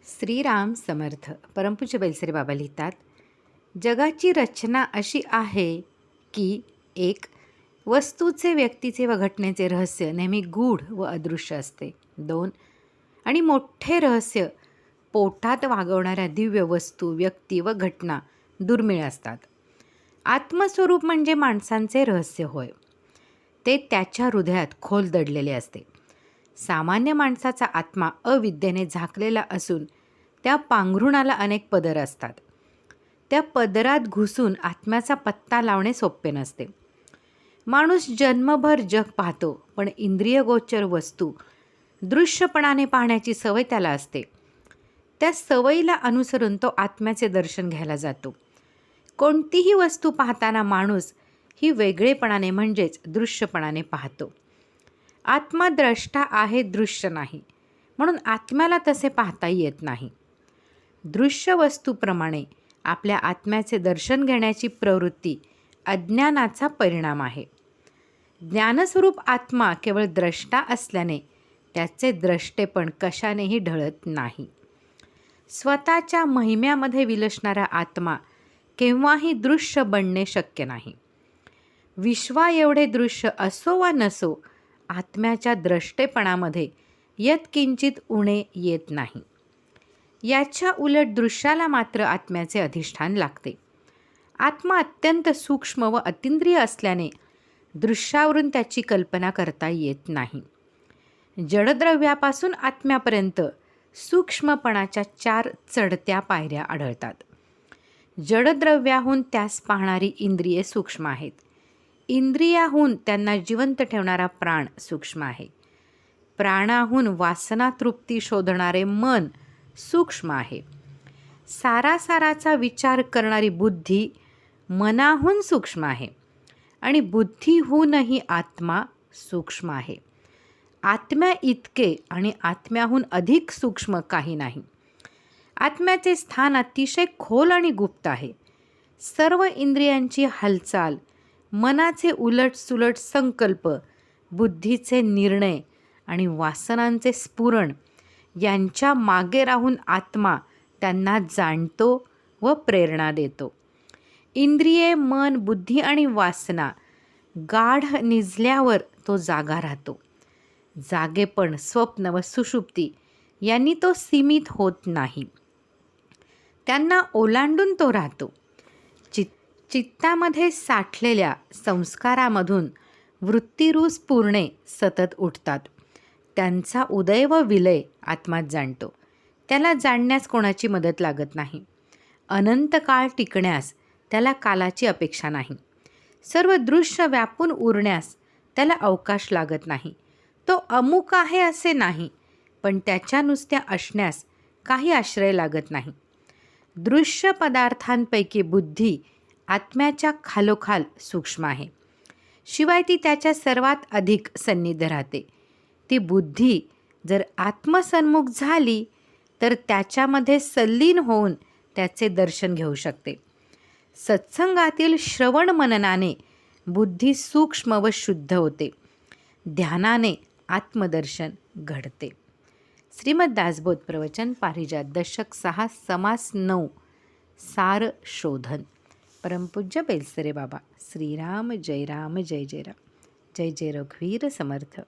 श्रीराम समर्थ. परमपूज्य बेलसरे बाबा लिहितात, जगाची रचना अशी आहे की एक, वस्तूचे, व्यक्तीचे व घटनेचे रहस्य नेहमी गूढ व अदृश्य असते. 2, आणि मोठे रहस्य पोटात वागवणाऱ्या दिव्य वस्तू, व्यक्ती व घटना दुर्मिळ असतात. आत्मस्वरूप म्हणजे माणसांचे रहस्य होय. ते त्याच्या हृदयात खोल दडलेले असते. सामान्य माणसाचा आत्मा अविद्येने झाकलेला असून त्या पांघरुणाला अनेक पदर असतात. त्या पदरात घुसून आत्म्याचा पत्ता लावणे सोपे नसते. माणूस जन्मभर जग पाहतो, पण इंद्रियगोचर वस्तू दृश्यपणाने पाहण्याची सवय त्याला असते. त्या सवयीला अनुसरून तो आत्म्याचे दर्शन घ्यायला जातो. कोणतीही वस्तू पाहताना माणूस ही वेगळेपणाने म्हणजेच दृश्यपणाने पाहतो. आत्मा द्रष्टा आहे, दृश्य नाही, म्हणून आत्म्याला तसे पाहता येत नाही. दृश्य वस्तूप्रमाणे आपल्या आत्म्याचे दर्शन घेण्याची प्रवृत्ती अज्ञानाचा परिणाम आहे. ज्ञानस्वरूप आत्मा केवळ द्रष्टा असल्याने त्याचे द्रष्टेपण कशानेही ढळत नाही. स्वतःच्या महिम्यामध्ये विलसणारा आत्मा केव्हाही दृश्य बनणे शक्य नाही. विश्वा एवढे दृश्य असो वा नसो, आत्म्याच्या द्रष्टेपणामध्ये यत्किंचित उणे येत नाही. याच्या उलट दृश्याला मात्र आत्म्याचे अधिष्ठान लागते. आत्मा अत्यंत सूक्ष्म व अतींद्रिय असल्याने दृश्यावरून त्याची कल्पना करता येत नाही. जडद्रव्यापासून आत्म्यापर्यंत सूक्ष्मपणाच्या 4 चढत्या पायऱ्या आढळतात. जडद्रव्याहून त्यास पाहणारी इंद्रिये सूक्ष्म आहेत. इंद्रियाहून त्यांना जिवंत ठेवणारा प्राण सूक्ष्म आहे. प्राणाहून वासना तृप्ती शोधणारे मन सूक्ष्म आहे. सारासाराचा विचार करणारी बुद्धी मनाहून सूक्ष्म आहे. आणि बुद्धीहूनही आत्मा सूक्ष्म आहे. आत्म्या इतके आणि आत्म्याहून अधिक सूक्ष्म काही नाही. आत्म्याचे स्थान अतिशय खोल आणि गुप्त आहे. सर्व इंद्रियांची हालचाल, मनाचे उलटसुलट संकल्प, बुद्धीचे निर्णय आणि वासनांचे स्फुरण यांच्या मागे राहून आत्मा त्यांना जाणतो व प्रेरणा देतो. इंद्रिये, मन, बुद्धी आणि वासना गाढ निजल्यावर तो जागा राहतो. जागेपण, स्वप्न व सुषुप्ती यांनी तो सीमित होत नाही. त्यांना ओलांडून तो राहतो. चित्तामध्ये साठलेल्या संस्कारामधून वृत्तिरूस पूर्णे सतत उठतात. त्यांचा उदय व विलय आत्माच जाणतो. त्याला जाणण्यास कोणाची मदत लागत नाही. अनंत काळ टिकण्यास त्याला कालाची अपेक्षा नाही. सर्व दृश्य व्यापून उरण्यास त्याला अवकाश लागत नाही. तो अमुक आहे असे नाही, पण त्याच्या नुसत्या असण्यास काही आश्रय लागत नाही. दृश्य पदार्थांपैकी बुद्धी आत्म्याच्या खालोखाल सूक्ष्म आहे. शिवाय ती त्याच्या सर्वात अधिक सन्निध राहते. ती बुद्धी जर आत्मसन्मुख झाली तर त्याच्यामध्ये सल्लीन होऊन त्याचे दर्शन घेऊ शकते. सत्संगातील श्रवण मननाने बुद्धी सूक्ष्म व शुद्ध होते. ध्यानाने आत्मदर्शन घडते. श्रीमद दासबोध प्रवचन पारिजात दशक 6 समास 9 सार शोधन. परमपूज्य बेलसरे बाबा. श्रीराम जय राम जय जय राम. जय जय रघुवीर समर्थ.